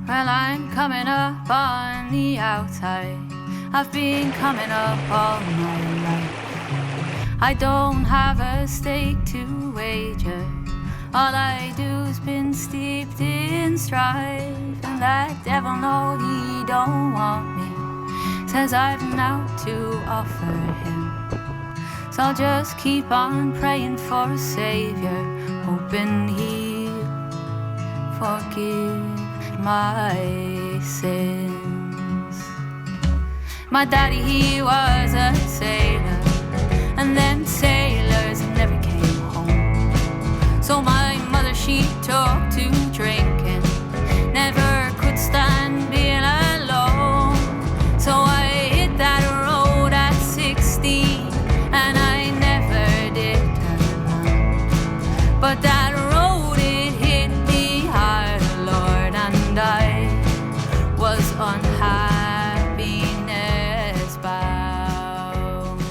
Well, I'm coming up on the outside. I've been coming up all my life. I don't have a stake to wager. All I do's been steeped in strife. And that devil, no, he don't want me. Says I've now to offer him. So I'll just keep on praying for a savior, hoping he'll forgive my sins. My daddy, he was a sailor, and them sailors never came home. So my mother, she took to drinking, never could stand being alone. So I hit that road at 16, and I never did turn around. But that road, it hit me hard, Lord, and I was unhappiness bound.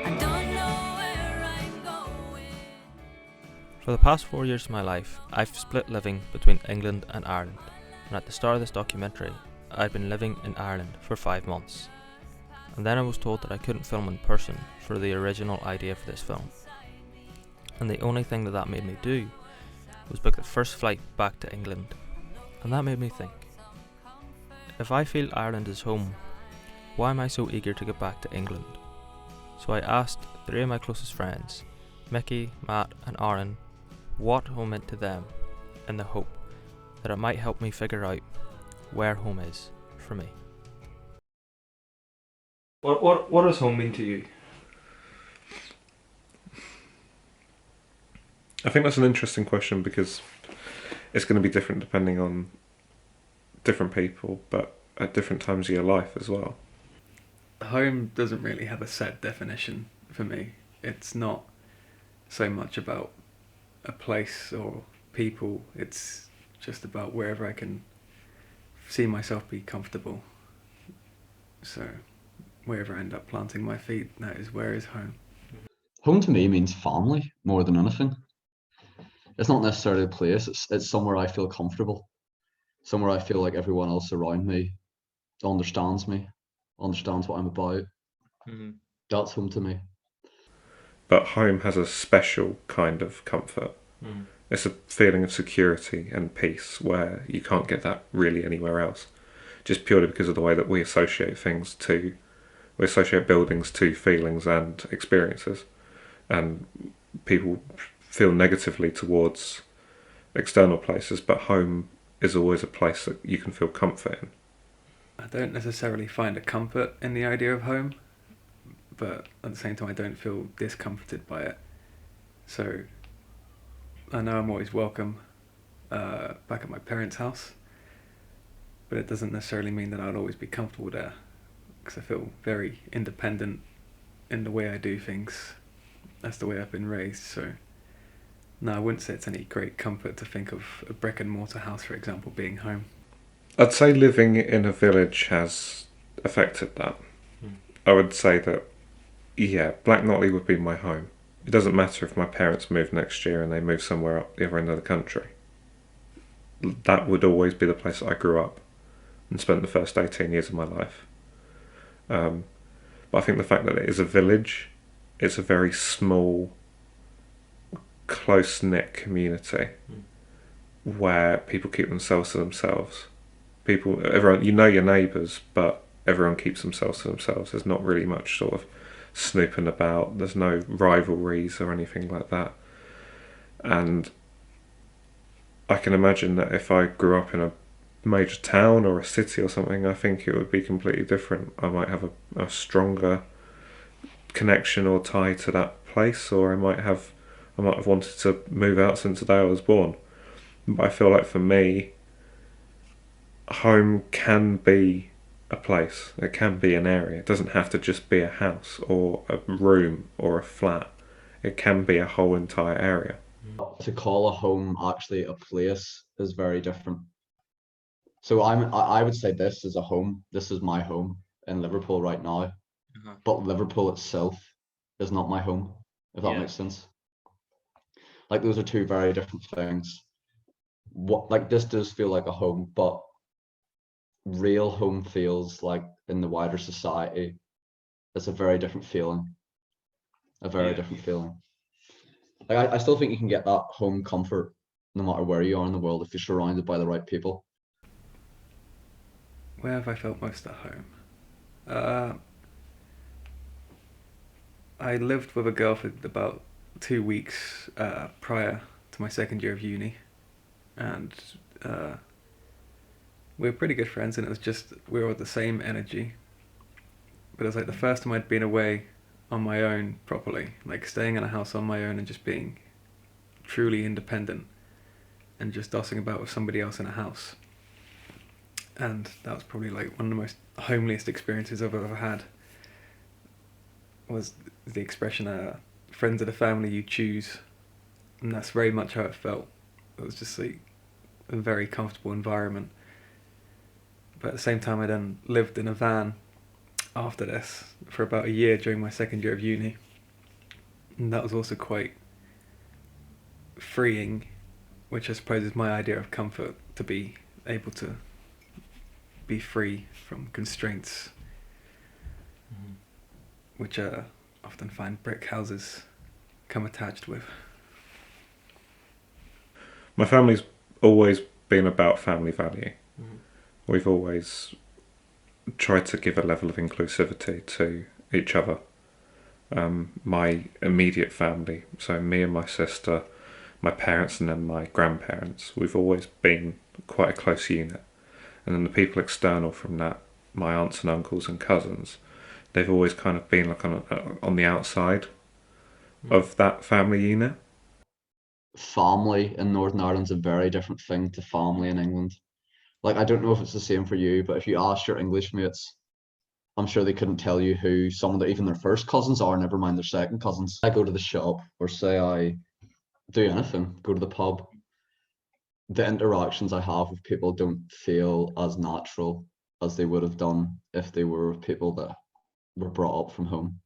I don't know where I'm going. For the past 4 years of my life, I've split living between England and Ireland, and at the start of this documentary, I'd been living in Ireland for 5 months. And then I was told that I couldn't film in person for the original idea for this film. And the only thing that made me do was book the first flight back to England. And that made me think, if I feel Ireland is home, why am I so eager to get back to England? So I asked 3 of my closest friends, Mickey, Matt and Aaron, what home meant to them, in the hope that it might help me figure out where home is for me. What does home mean to you? I think that's an interesting question because it's going to be different depending on different people, but at different times of your life as well. Home doesn't really have a set definition for me. It's not so much about a place or people, it's just about wherever I can see myself be comfortable. So wherever I end up planting my feet, that is where is home. Home to me means family more than anything. It's not necessarily a place, it's somewhere I feel comfortable, somewhere I feel like everyone else around me understands what I'm about. Mm-hmm. That's home to me. But home has a special kind of comfort. Mm. It's a feeling of security and peace where you can't get that really anywhere else, just purely because of the way that we associate buildings to feelings and experiences, and people feel negatively towards external places, but home is always a place that you can feel comfort in. I don't necessarily find a comfort in the idea of home, but at the same time I don't feel discomforted by it. So I know I'm always welcome back at my parents' house, but it doesn't necessarily mean that I'd always be comfortable there, because I feel very independent in the way I do things. That's the way I've been raised, so no, I wouldn't say it's any great comfort to think of a brick and mortar house, for example, being home. I'd say living in a village has affected that. I would say that, yeah, Black Notley would be my home. It doesn't matter if my parents move next year and they move somewhere up the other end of the country. That would always be the place that I grew up and spent the first 18 years of my life. But I think the fact that it is a village, it's a very small, close-knit community where people keep themselves to themselves. Everyone, you know your neighbours, but everyone keeps themselves to themselves. There's not really much sort of snooping about. There's no rivalries or anything like that. And I can imagine that if I grew up in a major town or a city or something, I think it would be completely different. I might have a stronger connection or tie to that place, or I might have wanted to move out since the day I was born. But I feel like for me, home can be a place. It can be an area. It doesn't have to just be a house or a room or a flat. It can be a whole entire area. To call a home actually a place is very different. So I would say this is a home. This is my home in Liverpool right now. Uh-huh. But Liverpool itself is not my home, if that makes sense. Like, those are two very different things. what, like, this does feel like a home, but real home feels like in the wider society, it's a very different feeling. A very different feeling. Like I still think you can get that home comfort no matter where you are in the world if you're surrounded by the right people. Where have I felt most at home? Uh, I lived with a girl for about 2 weeks prior to my second year of uni, and we were pretty good friends, and it was just we were the same energy. But it was like the first time I'd been away on my own properly, like staying in a house on my own and just being truly independent, and just dossing about with somebody else in a house. And that was probably like one of the most homeliest experiences I've ever had. Was the expression friends of the family you choose, and that's very much how it felt. It was just like a very comfortable environment. But at the same time, I then lived in a van after this for about a year during my second year of uni, and that was also quite freeing, which I suppose is my idea of comfort, to be able to be free from constraints, which often find brick houses come attached with. My family's always been about family value. We've always tried to give a level of inclusivity to each other. My immediate family, so me and my sister, my parents, and then my grandparents, we've always been quite a close unit. And then the people external from that, my aunts and uncles and cousins, they've always kind of been like on the outside of that family unit. Family in Northern Ireland's a very different thing to family in England. Like, I don't know if it's the same for you, but if you ask your English mates, I'm sure they couldn't tell you who some of even their first cousins are, never mind their second cousins. I go to the shop, or say I do anything, go to the pub, the interactions I have with people don't feel as natural as they would have done if they were people that were brought up from home.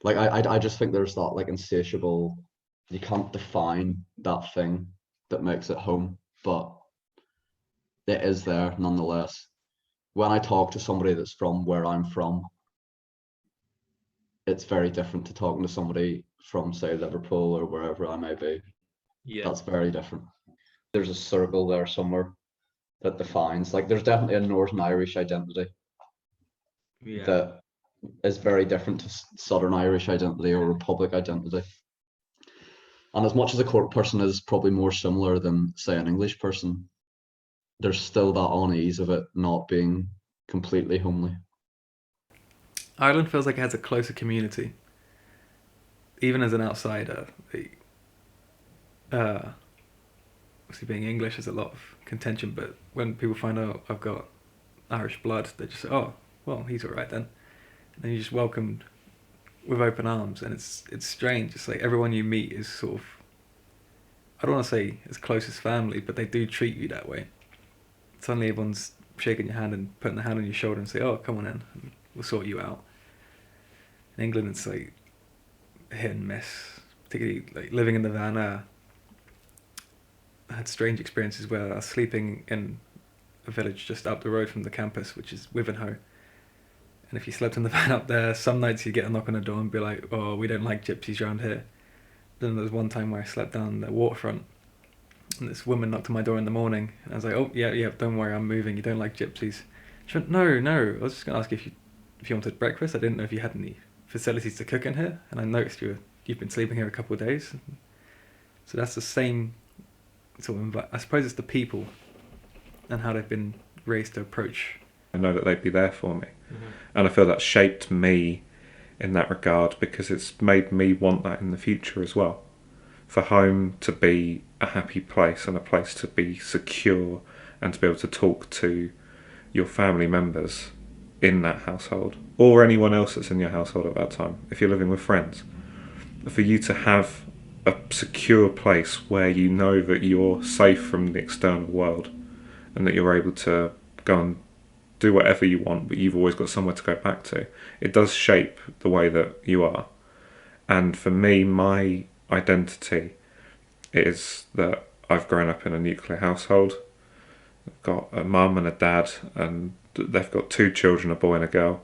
Like, I just think there's that, like, insatiable, you can't define that thing that makes it home, but it is there nonetheless. When I talk to somebody that's from where I'm from, it's very different to talking to somebody from, say, Liverpool or wherever I may be. Yeah. That's very different. There's a circle there somewhere that defines, like, there's definitely a Northern Irish identity that is very different to Southern Irish identity or Republic identity. And as much as a Cork person is probably more similar than, say, an English person, there's still that unease of it not being completely homely. Ireland feels like it has a closer community. Even as an outsider, obviously being English has a lot of contention, but when people find out I've got Irish blood, they just say, oh, well, he's alright then. And then you're just welcomed with open arms, and it's strange. It's like everyone you meet is sort of, I don't want to say as close as family, but they do treat you that way. Suddenly everyone's shaking your hand and putting their hand on your shoulder and say, oh, come on in, and we'll sort you out. In England, it's like hit and miss, particularly like living in the van. I had strange experiences where I was sleeping in a village just up the road from the campus, which is Wivenhoe. And if you slept in the van up there, some nights you'd get a knock on the door and be like, oh, we don't like gypsies around here. Then there was one time where I slept down the waterfront, and this woman knocked on my door in the morning, and I was like, oh, yeah, don't worry, I'm moving, you don't like gypsies. She went, no, I was just going to ask if you wanted breakfast. I didn't know if you had any facilities to cook in here, and I noticed you've been sleeping here a couple of days. So that's the same sort of, I suppose it's the people and how they've been raised to approach. I know that they'd be there for me. And I feel that shaped me in that regard, because it's made me want that in the future as well. For home to be a happy place and a place to be secure and to be able to talk to your family members in that household, or anyone else that's in your household at that time, if you're living with friends. For you to have a secure place where you know that you're safe from the external world and that you're able to go and do whatever you want, but you've always got somewhere to go back to. It does shape the way that you are. And for me, my identity is that I've grown up in a nuclear household. I've got a mum and a dad, and they've got 2 children, a boy and a girl.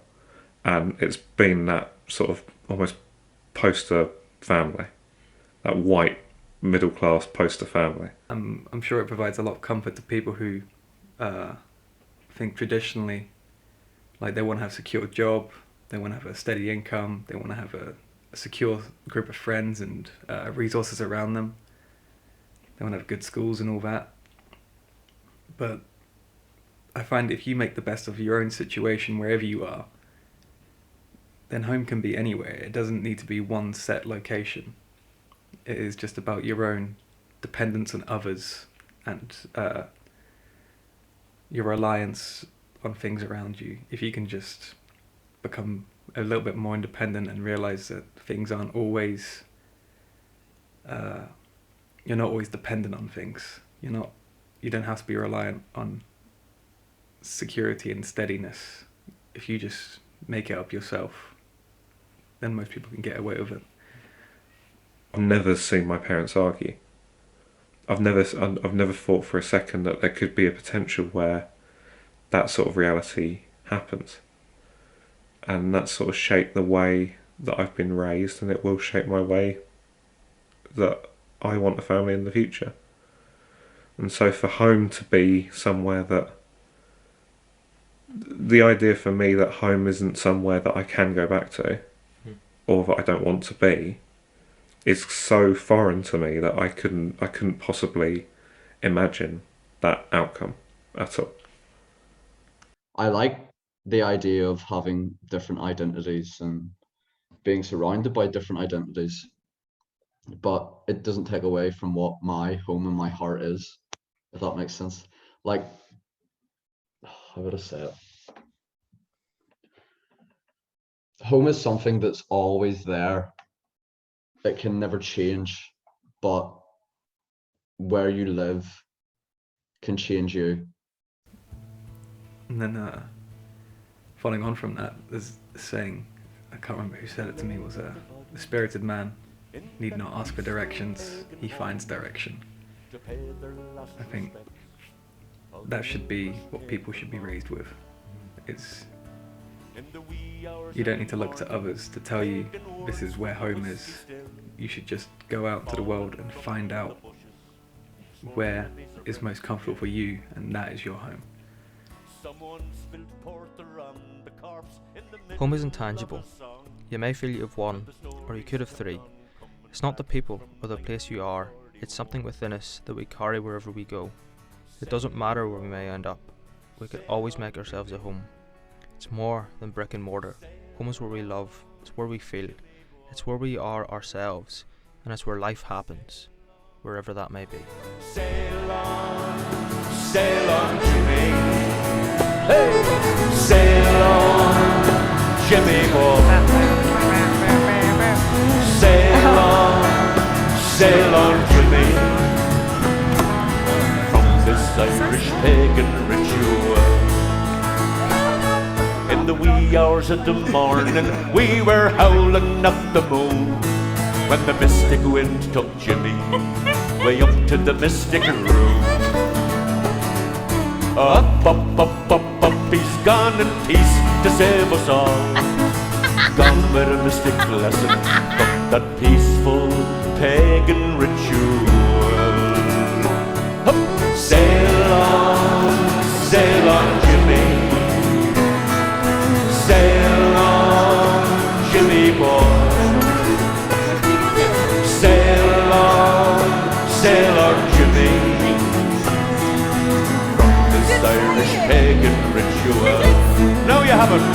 And it's been that sort of almost poster family, that white middle class poster family. I'm sure it provides a lot of comfort to people who think traditionally, like they want to have a secure job, they want to have a steady income, they want to have a secure group of friends and resources around them. They want to have good schools and all that. But I find if you make the best of your own situation wherever you are, then home can be anywhere. It doesn't need to be one set location. It is just about your own dependence on others and your reliance on things around you. If you can just become a little bit more independent and realize that things aren't always, you're not always dependent on things. You don't have to be reliant on security and steadiness. If you just make it up yourself, then most people can get away with it. I've never seen my parents argue. I've never thought for a second that there could be a potential where that sort of reality happens. And that sort of shaped the way that I've been raised, and it will shape my way that I want a family in the future. And so for home to be somewhere that, the idea for me that home isn't somewhere that I can go back to, or that I don't want to be, is so foreign to me that I couldn't possibly imagine that outcome at all. I like the idea of having different identities and being surrounded by different identities, but it doesn't take away from what my home and my heart is, if that makes sense. Like, how would I say it? Home is something that's always there. It can never change, but where you live can change you. And then following on from that, there's a saying, I can't remember who said it to me, was the spirited man need not ask for directions, he finds direction. I think that should be what people should be raised with. You don't need to look to others to tell you this is where home is. You should just go out into the world and find out where is most comfortable for you, and that is your home. Home is intangible. You may feel you have 1, or you could have 3. It's not the people or the place you are, it's something within us that we carry wherever we go. It doesn't matter where we may end up, we could always make ourselves a home. It's more than brick and mortar. Home is where we love, it's where we feel, it's where we are ourselves, and it's where life happens, wherever that may be. Sail on, Jimmy. Hey, sail on, Jimmy boy. Sail on, Jimmy. From this Irish pagan ritual. In the wee hours of the morning, we were howling at the moon when the mystic wind took Jimmy way up to the mystic room. Up, up, up, up, up, he's gone in peace to save us all. Gone with a mystic lesson from that peaceful pagan ritual. Up, sail on, Jimmy. Sail on, Jimmy boy. Sail on, Jimmy. From this Irish pagan ritual. No, you haven't.